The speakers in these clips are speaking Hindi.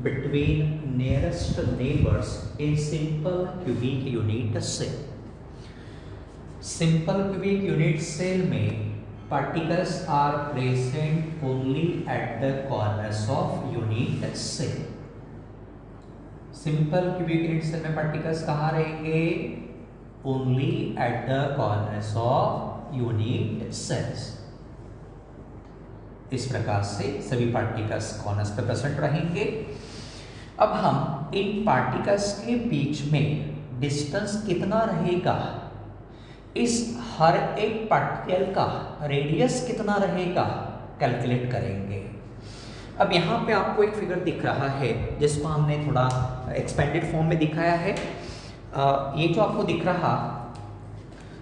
between nearest neighbors in simple cubic unit cell. Simple cubic unit cell में particles are present only at the corners of unit cell. Simple cubic unit cell में particles कहाँ रहेंगे? Only at the corners of unit cells. इस प्रकार से सभी पार्टिकल्स कॉर्नर्स पे प्रेजेंट रहेंगे। अब हम इन पार्टिकल्स के बीच में डिस्टेंस कितना रहेगा, इस हर एक पार्टिकल का रेडियस कितना रहेगा कैलकुलेट करेंगे। अब यहाँ पे आपको एक फिगर दिख रहा है जिसको हमने थोड़ा एक्सपेंडेड फॉर्म में दिखाया है। ये जो आपको दिख रहा,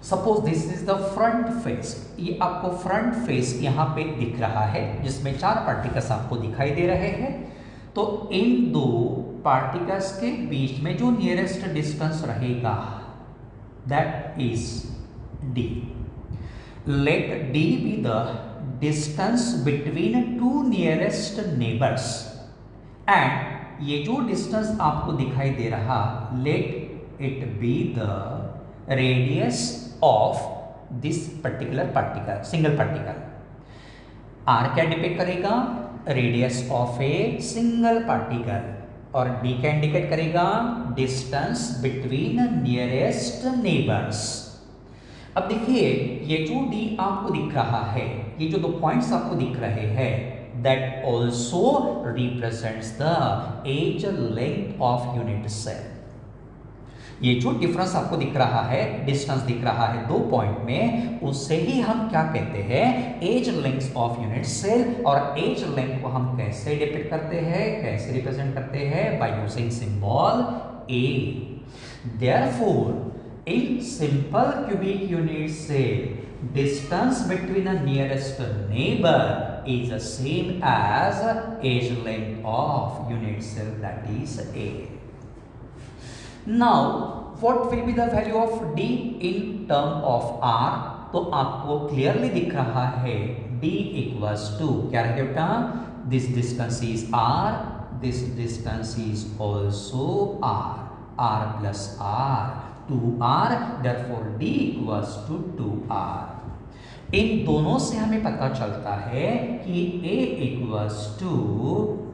suppose this is the front face, ये आपको फ्रंट फेस यहाँ पे दिख रहा है जिसमें 4 पार्टिकल्स आपको दिखाई दे रहे हैं। तो इन 2 पार्टिकल्स के बीच में जो नियरेस्ट डिस्टेंस रहेगा that is d. Let d be the distance between 2 nearest neighbors and ये जो डिस्टेंस आपको दिखाई दे रहा, let it be the radius of this particular particle, single particle. r क्या इंडिकेट करेगा? Radius of a single particle. और d क्या इंडिकेट करेगा? Distance between nearest neighbours. अब देखिए ये जो d आपको दिख रहा है, ये जो 2 पॉइंट्स आपको दिख रहे हैं, that also represents the edge length of unit cell. ये जो डिफरेंस आपको दिख रहा है, डिस्टेंस दिख रहा है 2 पॉइंट में, उससे ही हम क्या कहते हैं? Edge length of unit cell. और एज लेंथ को हम कैसे डिपिक्ट करते हैं, कैसे रिप्रेजेंट करते हैं? By using symbol a. Therefore in simple cubic unit cell, distance between the nearest neighbor is the same as age length of unit cell, that is a. Now what will be the value of d in term of r? तो आपको क्लियरली दिख रहा है d इक्वल्स टू क्या रहेगा बेटा? This distance is r, this distance is also r, r plus r, 2r, therefore d equals to 2r। इन दोनों से हमें पता चलता है कि a equals to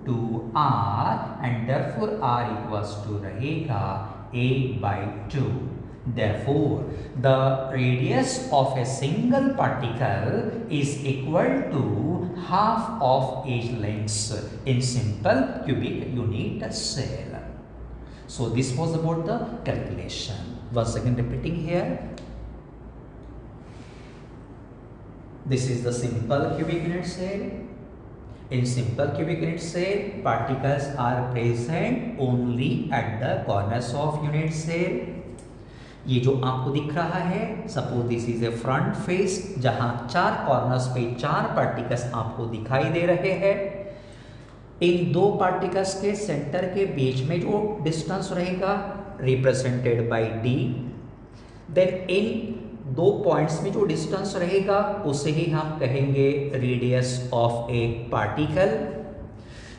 2r and therefore r equals to रहेगा a by 2. Therefore, the radius of a single particle is equal to half of age length in simple cubic unit cell. So this was about the calculation. Once again repeating here. This is the simple cubic unit cell. In simple cubic unit cell, particles are present only at the corners of unit cell. ये जो आपको दिख रहा है, suppose this is a front face, जहां 4 कॉर्नर्स पे 4 पार्टिकल्स आपको दिखाई दे रहे हैं। इन 2 पार्टिकल्स के सेंटर के बीच में जो डिस्टेंस रहेगा रिप्रेजेंटेड बाय d। देन इन 2 पॉइंट्स में जो डिस्टेंस रहेगा उसे ही हम कहेंगे radius of a particle.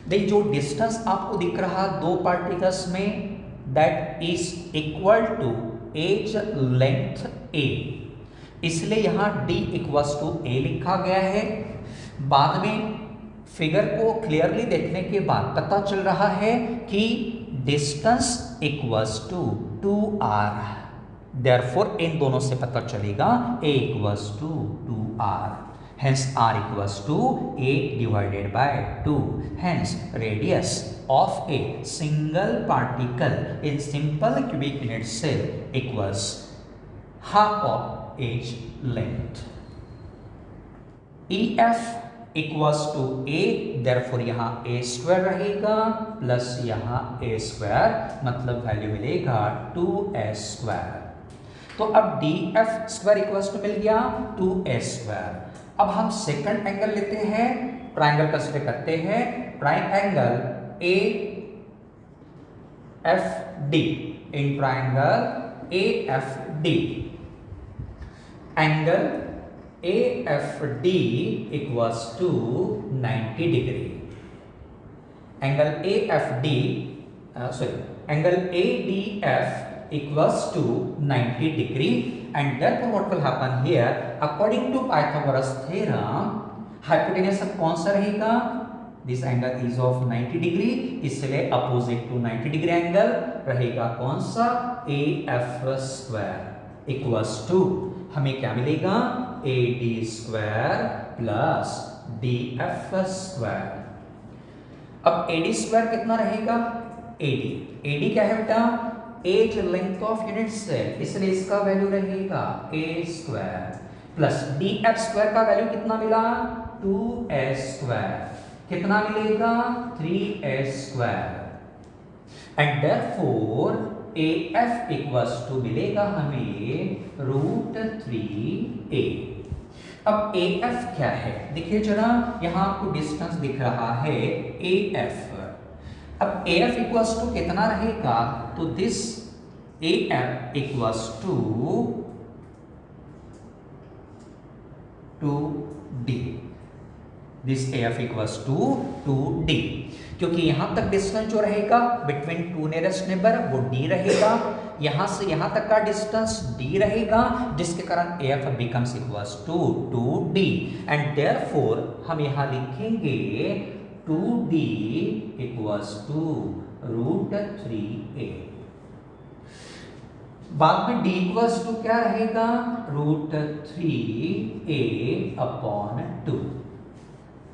Then जो डिस्टेंस आपको दिख रहा 2 पार्टिकल्स में, that is equal to edge length a, इसलिए यहां d इक्वल्स टू a लिखा गया है। बाद में फिगर को क्लियरली देखने के बाद पता चल रहा है कि distance equals to 2r। Therefore इन दोनों से पता चलेगा a equals to 2r. Hence r equals to a divided by 2. Hence radius of a single particle in simple cubic unit cell equals half of age length. EF equals to a, therefore यहाँ a square रहेगा प्लस यहाँ a square, मतलब वैल्यू मिलेगा 2s square। तो अब D F square equals to मिल गया 2s स्क्वायर। अब हम सेकंड एंगल लेते हैं, ट्राइंगल कंसीडर करते हैं, triangle A F D, in triangle A F D, angle A F D equals to 90 degree. Angle angle ADF equals to 90 degree, and therefore what will happen here, according to Pythagoras theorem, hypotenuse कौन सा रहेगा, this angle is of 90 degree, इसलिए अपोजिट टू 90 डिग्री एंगल रहेगा कौन सा, AF स्क्वायर इक्वल्स टू, हमें क्या मिलेगा, AD square plus DF square. अब AD स्क्वायर कितना रहेगा, AD क्या है बेटा, edge length of unit cell, इसलिए इसका वैल्यू रहेगा A square plus DF square का वैल्यू कितना मिला, 2S स्क्वायर, कितना मिलेगा, 3S square, and therefore AF equals to मिलेगा हमें √3A। अब AF क्या है, देखिए जरा, यहां आपको डिस्टेंस दिख रहा है AF। अब AF इक्वल्स टू कितना रहेगा, तो this AF equals to 2D, this AF equals to 2D, क्योंकि यहां तक डिस्टेंस जो रहेगा बिटवीन टू नियरेस्ट नेबर वो D रहेगा, यहां से यहां तक का डिस्टेंस D रहेगा, जिसके कारण AF becomes equals to 2D, and therefore हम यहां लिखेंगे 2D इक्वल्स टू √3A। बाद में D इक्वल्स टू क्या रहेगा, √3A upon 2।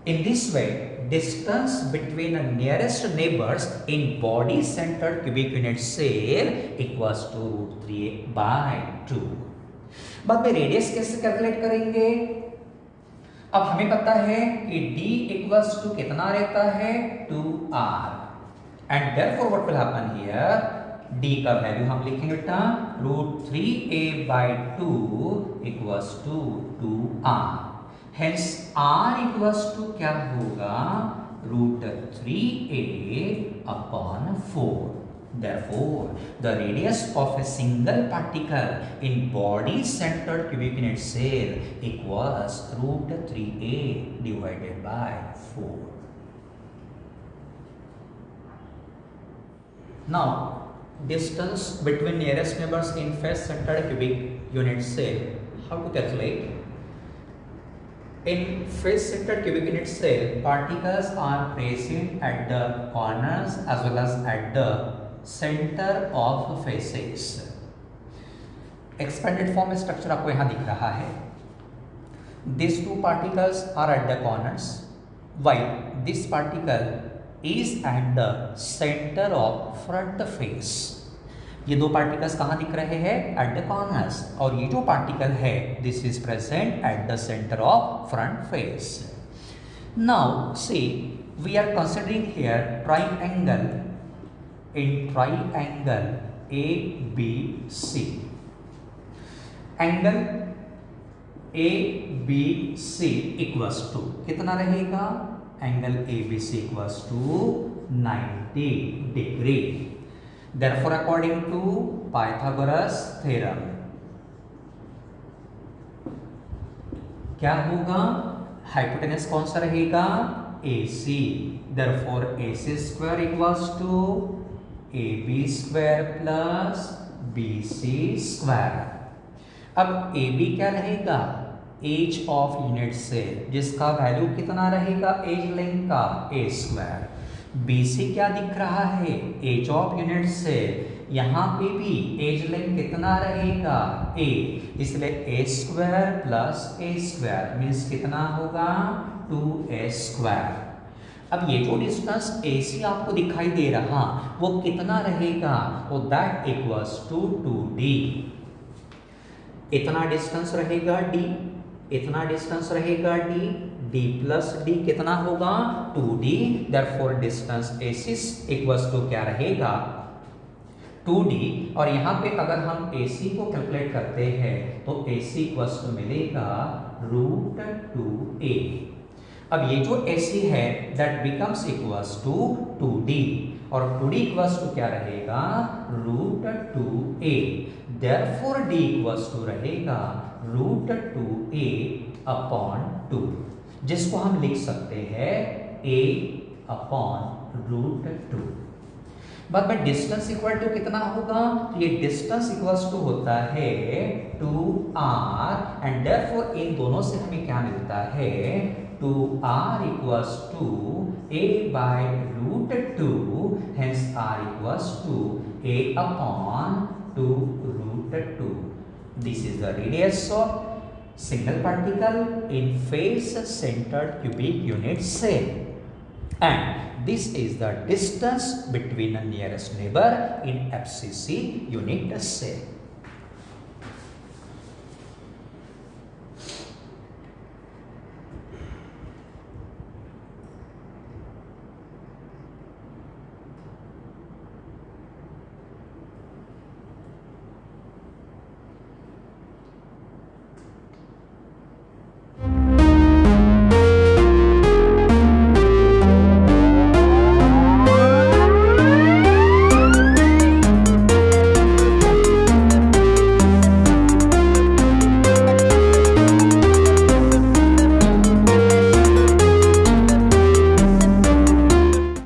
In this way, distance between the nearest neighbors in body-centered cubic unit cell equals to √3A by 2। बाद में रेडियस कैसे कैलकुलेट करेंगे, अब हमें पता है कि D इक्वल्स टू कितना रहता है, 2R, and therefore what will happen here, D का वैल्यू हम लिखेंगे बेटा √3A by 2 equals to 2R, hence R equals to क्या होगा, √3A upon 4। Therefore, the radius of a single particle in body-centered cubic unit cell equals √3A divided by 4. Now, distance between nearest neighbors in face-centered cubic unit cell, how to calculate? In face-centered cubic unit cell, particles are present at the corners as well as at the center of faces. Expanded form structure आपको यहाँ दिख रहा है। These two particles are at the corners, while this particle is at the center of front face. ये दो पार्टिकल्स कहाँ दिख रहे हैं, एट द कॉर्नर्स, और ये जो पार्टिकल है this is present at the centre of front face. Now see, we are considering here triangle, in triangle ABC, angle ABC equals to कितना रहेगा, angle ABC equals to 90 degree. Therefore, according to Pythagoras theorem, क्या होगा, हाइपोटेनस कौन सा रहेगा, AC। Therefore, AC square equals to AB square plus BC square. अब AB क्या रहेगा, एज ऑफ यूनिट सेल, जिसका वैल्यू कितना रहेगा, एज लेंथ का A स्क्वायर। BC क्या दिख रहा है, एज ऑफ यूनिट सेल, यहाँ पे भी एज लेंथ कितना रहेगा, A, इसलिए A square plus A square means कितना होगा, 2S स्क्वायर। अब ये जो डिस्टेंस AC आपको दिखाई दे रहा वो कितना रहेगा, वो दैट इक्वल्स टू 2D। इतना डिस्टेंस रहेगा D, इतना डिस्टेंस रहेगा D प्लस D कितना होगा, 2D। Therefore distance AC equals to क्या रहेगा, 2D, और यहाँ पे अगर हम AC को कैलकुलेट करते हैं तो AC इक्वल्स टू मिलेगा √2A। अब ये जो AC है that becomes equals to 2D, और 2D इक्वल्स टू क्या रहेगा, √2A। Therefore D equals to रहेगा √2A अपॉन 2, जिसको हम लिख सकते हैं A अपॉन √2। बाद में डिस्टेंस इक्वल टू कितना होगा, तो ये डिस्टेंस इक्वल्स टू होता है 2r एंड देयरफॉर इन दोनों से हमें क्या मिलता है 2r equals to a by √2, hence r equals to a upon 2√2. This is the radius of single particle in face-centered cubic unit cell, and this is the distance between the nearest neighbor in FCC unit cell.